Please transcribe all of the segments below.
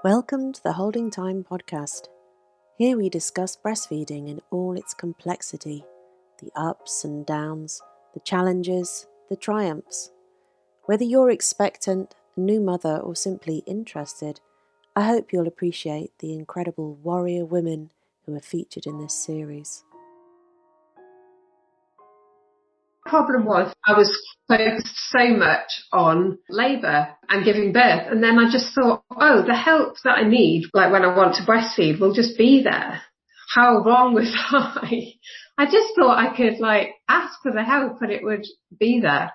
Welcome to the Holding Time podcast. Here we discuss breastfeeding in all its complexity, the ups and downs, the challenges, the triumphs. Whether you're expectant, a new mother, or simply interested, I hope you'll appreciate the incredible warrior women who are featured in this series. The problem was I was focused so much on labour and giving birth, and then I just thought, the help that I need, like when I want to breastfeed, will just be there. How wrong was I? I just thought I could ask for the help and it would be there.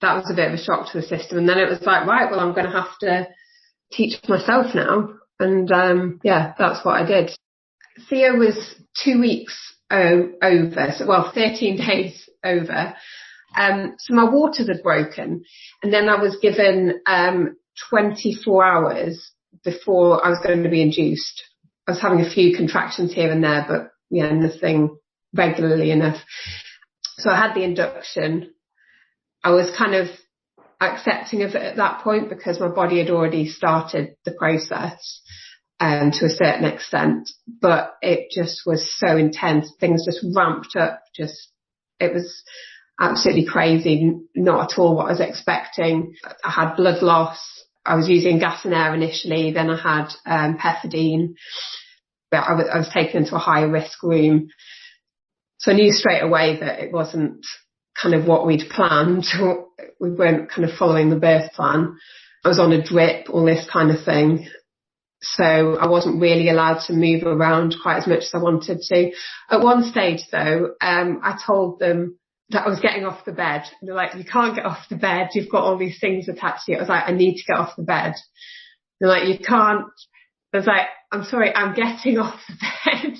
That was a bit of a shock to the system, and then it was like, right, well, I'm going to have to teach myself now, and that's what I did. Theo was 2 weeks over, 13 days over. So my waters had broken, and then I was given 24 hours before I was going to be induced. I was having a few contractions here and there, but nothing regularly enough. So I had the induction. I was kind of accepting of it at that point because my body had already started the process to a certain extent, but it just was so intense. Things just ramped up. It was absolutely crazy, not at all what I was expecting. I had blood loss. I was using gas and air initially, then I had pethidine, but I was taken into a higher risk room. So I knew straight away that it wasn't kind of what we'd planned. We weren't kind of following the birth plan. I was on a drip, all this kind of thing. So I wasn't really allowed to move around quite as much as I wanted to. At one stage though, I told them that I was getting off the bed. And they're like, you can't get off the bed. You've got all these things attached to you. I was like, I need to get off the bed. They're like, you can't. I was like, I'm sorry, I'm getting off the bed.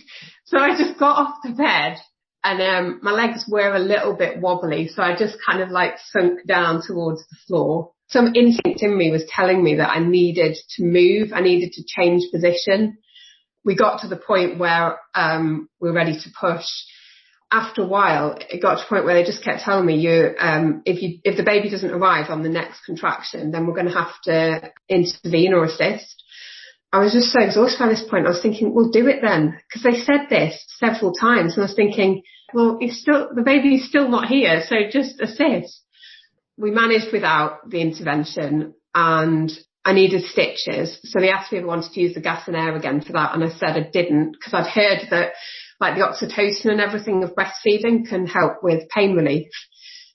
So I just got off the bed, and my legs were a little bit wobbly. So I just kind of sunk down towards the floor. Some instinct in me was telling me that I needed to move. I needed to change position. We got to the point where we were ready to push. After a while, it got to a point where they just kept telling me, if the baby doesn't arrive on the next contraction, then we're going to have to intervene or assist. I was just so exhausted by this point. I was thinking, well, do it then, because they said this several times, and I was thinking, well, the baby's still not here, so just assist. We managed without the intervention, and I needed stitches. So they asked me if I wanted to use the gas and air again for that, and I said I didn't, because I'd heard that the oxytocin and everything of breastfeeding can help with pain relief.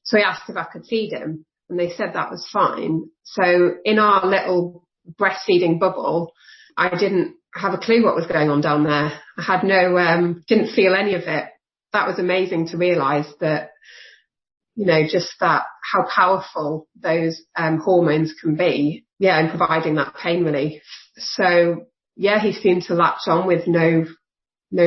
So I asked if I could feed him, and they said that was fine. So in our little breastfeeding bubble, I didn't have a clue what was going on down there. I had didn't feel any of it. That was amazing to realise that, just that, how powerful those hormones can be, in providing that pain relief. So, he seemed to latch on with no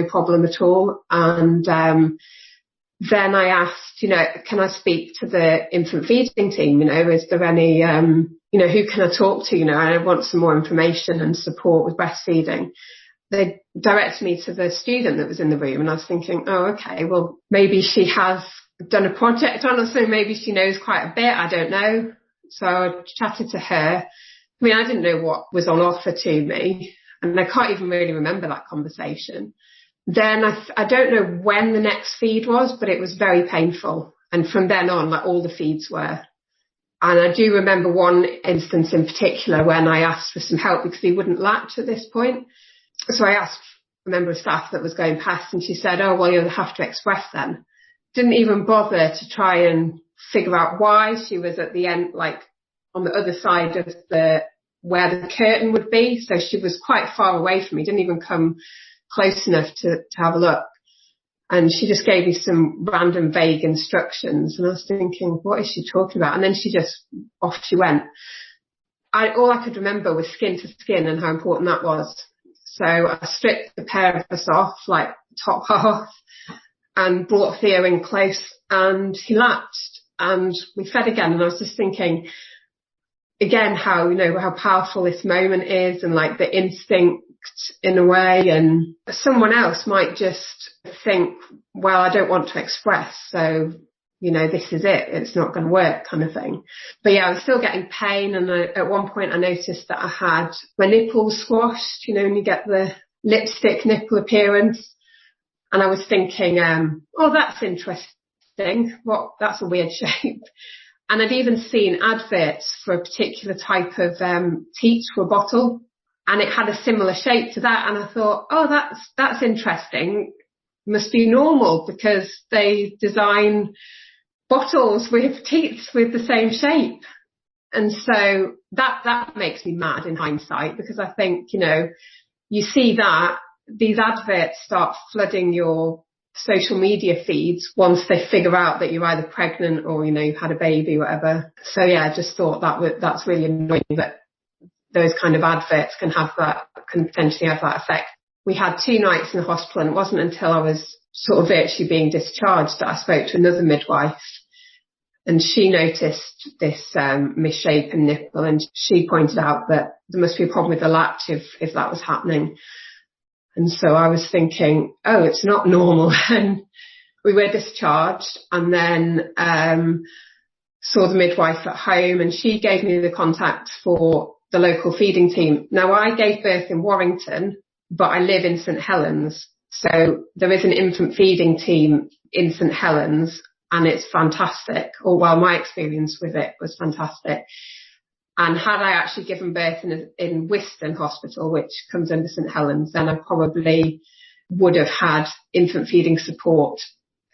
problem at all. And then I asked, can I speak to the infant feeding team? Is there any, who can I talk to? I want some more information and support with breastfeeding. They directed me to the student that was in the room, and I was thinking, okay, well, maybe she has done a project on, so maybe she knows quite a bit. I don't know. So I chatted to her. I didn't know what was on offer to me, and I can't even really remember that conversation. Then I don't know when the next feed was, but it was very painful. And from then on, all the feeds were. And I do remember one instance in particular when I asked for some help because he wouldn't latch at this point. So I asked a member of staff that was going past, and she said, you'll have to express then. Didn't even bother to try and figure out why. She was at the end, on the other side of where the curtain would be. So she was quite far away from me, didn't even come close enough to have a look. And she just gave me some random vague instructions, and I was thinking, what is she talking about? And then off she went. All I could remember was skin to skin and how important that was. So I stripped the pair of us off, top half, and brought Theo in close, and he latched, and we fed again. And I was just thinking again how powerful this moment is, and the instinct in a way. And someone else might just think, well, I don't want to express, so this is it. It's not going to work kind of thing. But yeah, I was still getting pain. And at one point I noticed that I had my nipples squashed, when you get the lipstick nipple appearance. And I was thinking, oh, that's interesting. That's a weird shape. And I'd even seen adverts for a particular type of teat for a bottle. And it had a similar shape to that. And I thought, oh, that's interesting. Must be normal because they design bottles with teats with the same shape. And so that makes me mad in hindsight, because I think, you see that these adverts start flooding your social media feeds once they figure out that you're either pregnant or, you've had a baby, whatever. So yeah, I just thought that's really annoying that those kind of adverts can potentially have that effect. We had 2 nights in the hospital, and it wasn't until I was sort of virtually being discharged that I spoke to another midwife, and she noticed this misshapen nipple, and she pointed out that there must be a problem with the latch if that was happening. And so I was thinking, oh, it's not normal. And we were discharged, and then saw the midwife at home, and she gave me the contact for the local feeding team. Now, I gave birth in Warrington, but I live in St Helens. So there is an infant feeding team in St Helens, and it's fantastic. Or well, my experience with it was fantastic. And had I actually given birth in Whiston Hospital, which comes under St Helens, then I probably would have had infant feeding support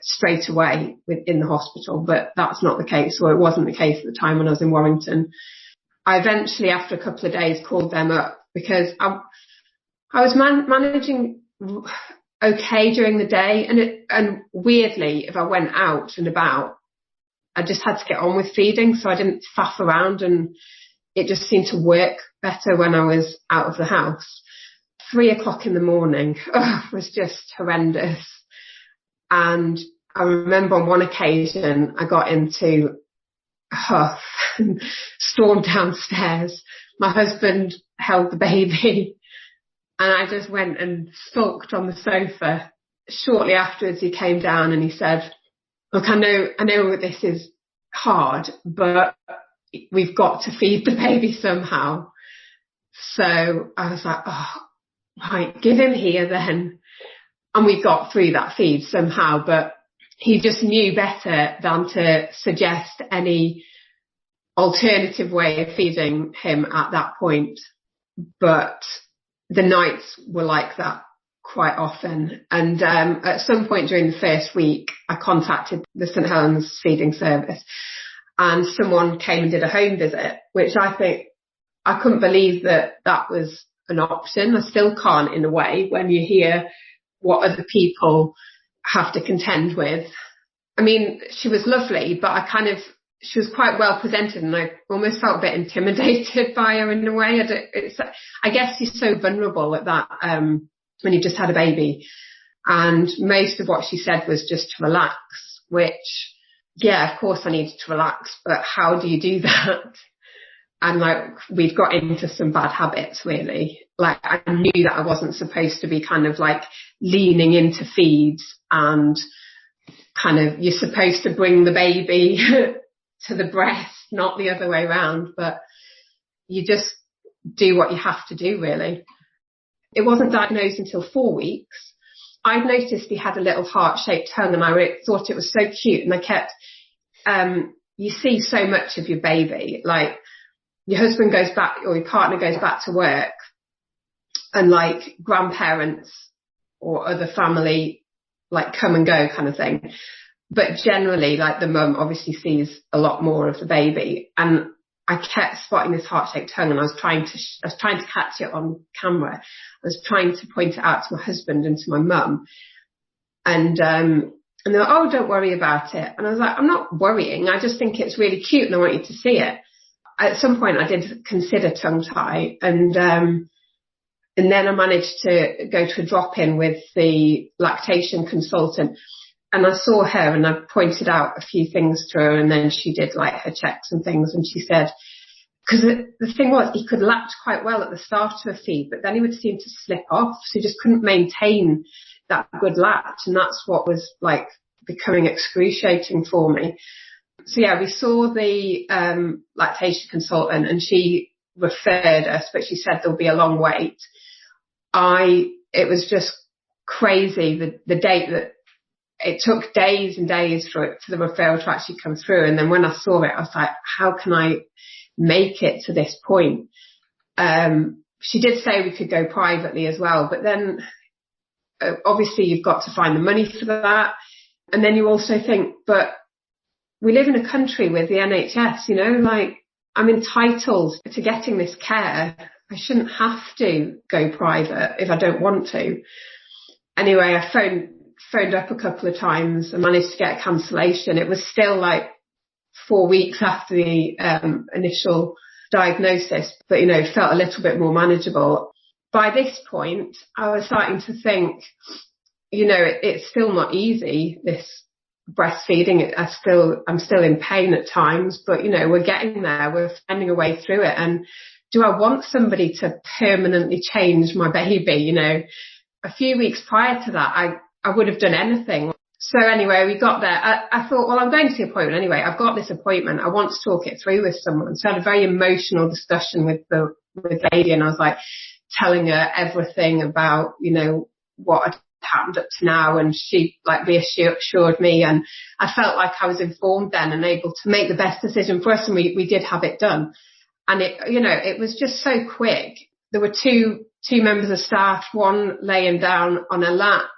straight away in the hospital. But that's not the case, or it wasn't the case at the time when I was in Warrington. I eventually, after a couple of days, called them up because I was managing okay during the day, and weirdly, if I went out and about, I just had to get on with feeding, so I didn't faff around, and it just seemed to work better when I was out of the house. 3:00 in the morning was just horrendous. And I remember on one occasion I got into a huff and stormed downstairs. My husband held the baby, and I just went and sulked on the sofa. Shortly afterwards he came down and he said, look, I know this is hard, but we've got to feed the baby somehow. So I was like, oh, right, give him here then. And we got through that feed somehow, but he just knew better than to suggest any alternative way of feeding him at that point. But the nights were like that quite often. And at some point during the first week, I contacted the St Helens feeding service, and someone came and did a home visit, which I think I couldn't believe that was an option. I still can't, in a way, when you hear what other people have to contend with. I mean, she was lovely, but she was quite well presented, and I almost felt a bit intimidated by her in a way. I guess you're so vulnerable at that when you've just had a baby. And most of what she said was just to relax, which, yeah, of course I needed to relax, but how do you do that? And we'd got into some bad habits, really. I knew that I wasn't supposed to be kind of leaning into feeds, and you're supposed to bring the baby to the breast, not the other way around, but you just do what you have to do, really. It wasn't diagnosed until 4 weeks. I'd noticed he had a little heart-shaped tongue, and I thought it was so cute, and I kept, you see so much of your baby, your husband goes back, or your partner goes back to work, and grandparents or other family come and go kind of thing. But generally, the mum obviously sees a lot more of the baby. And I kept spotting this heart-shaped tongue, and I was trying to catch it on camera. I was trying to point it out to my husband and to my mum. And they're like, oh, don't worry about it. And I was like, I'm not worrying. I just think it's really cute, and I want you to see it. At some point I did consider tongue tie, and then I managed to go to a drop-in with the lactation consultant, and I saw her and I pointed out a few things to her, and then she did her checks and things, and she said, because the thing was, he could latch quite well at the start of a feed, but then he would seem to slip off, so he just couldn't maintain that good latch, and that's what was becoming excruciating for me. So yeah, we saw the lactation consultant, and she referred us, but she said there'll be a long wait. It was just crazy, the date that it took days and days for the referral to actually come through. And then when I saw it, I was like, how can I make it to this point? She did say we could go privately as well, but then obviously you've got to find the money for that. And then you also think, but we live in a country with the NHS, you know, like I'm entitled to getting this care. I shouldn't have to go private if I don't want to. Anyway, I phoned up a couple of times and managed to get a cancellation. It was still like 4 weeks after the initial diagnosis, but, you know, felt a little bit more manageable. By this point, I was starting to think, you know, it's still not easy, this breastfeeding. I'm still in pain at times, but, you know, we're getting there. We're finding a way through it. And do I want somebody to permanently change my baby? You know, a few weeks prior to that, I would have done anything. So anyway, we got there. I thought, well, I'm going to the appointment anyway. I've got this appointment. I want to talk it through with someone. So I had a very emotional discussion with the lady, and I was like telling her everything about, you know, what had happened up to now, and she like reassured me, and I felt like I was informed then and able to make the best decision for us, and we did have it done. And it, you know, it was just so quick. There were two members of staff, one laying down on a lap,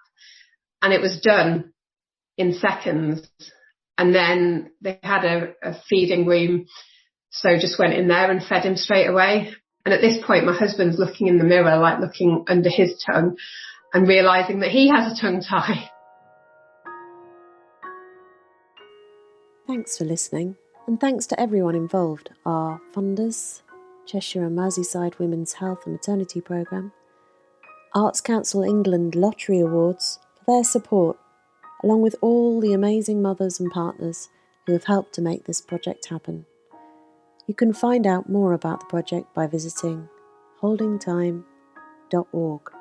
and it was done in seconds. And then they had a feeding room, so just went in there and fed him straight away. And at this point, my husband's looking in the mirror, like looking under his tongue and realising that he has a tongue tie. Thanks for listening, and thanks to everyone involved, our funders, Cheshire and Merseyside Women's Health and Maternity Programme, Arts Council England Lottery Awards for their support, along with all the amazing mothers and partners who have helped to make this project happen. You can find out more about the project by visiting holdingtime.org.